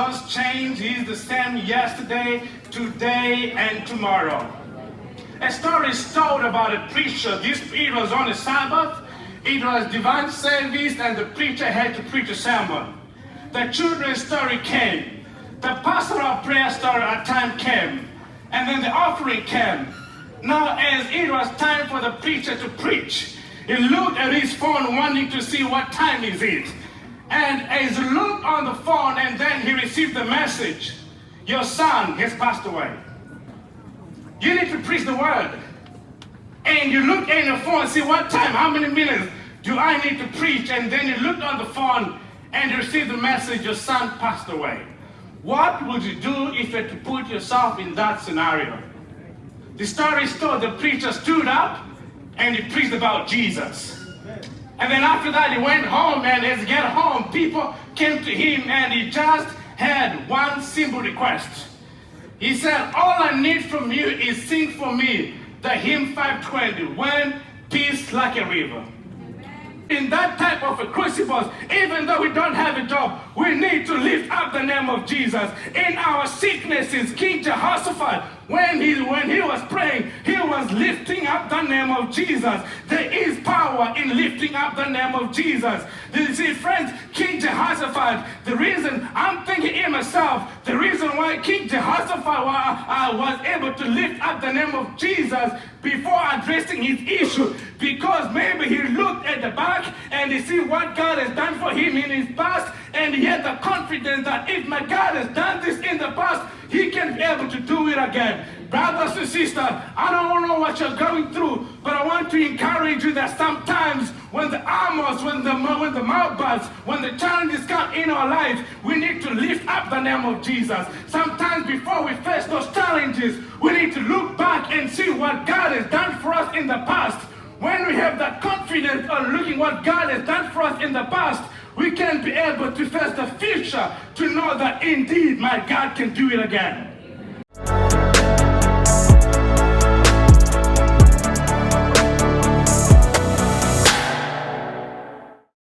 does change. He's the same yesterday, today, and tomorrow. A story is told about a preacher. It was on a Sabbath. It was divine service, and the preacher had to preach a sermon. The children's story came. The pastoral prayer story at time came. And then the offering came. Now, as it was time for the preacher to preach, he looked at his phone wanting to see what time is it. And as he looked on the phone, and then he received the message, your son has passed away. You need to preach the word. And you look at your phone, see what time, how many minutes do I need to preach? And then you looked on the phone and you received the message, your son passed away. What would you do if you had to put yourself in that scenario? The story is told, the preacher stood up and he preached about Jesus. And then after that he went home, and as he got home, people came to him and he just had one simple request. He said, all I need from you is sing for me the hymn 520, when peace like a river. In that type of a crucible, even though we don't have a job, we need to lift up the name of Jesus. In our sicknesses, King Jehoshaphat, when he was praying, he was lifting up the name of Jesus. There is power in lifting up the name of Jesus. You see, friends, King Jehoshaphat, the reason I'm thinking in myself, the reason why King Jehoshaphat was able to lift up the name of Jesus before addressing his issue, because maybe he looked at the back and he see what God has done for him in his past, and he had the confidence that if my God has done this in the past, he can be able to do it again. Brothers and sisters, I don't know what you're going through, but I want to encourage you that sometimes when the armors, when the mouthbats, when the challenges come in our life, we need to lift up the name of Jesus. Sometimes before we face those challenges, we need to look back and see what God has done for us in the past. When we have that confidence on looking what God has done for us in the past, we can be able to face the future to know that indeed my God can do it again.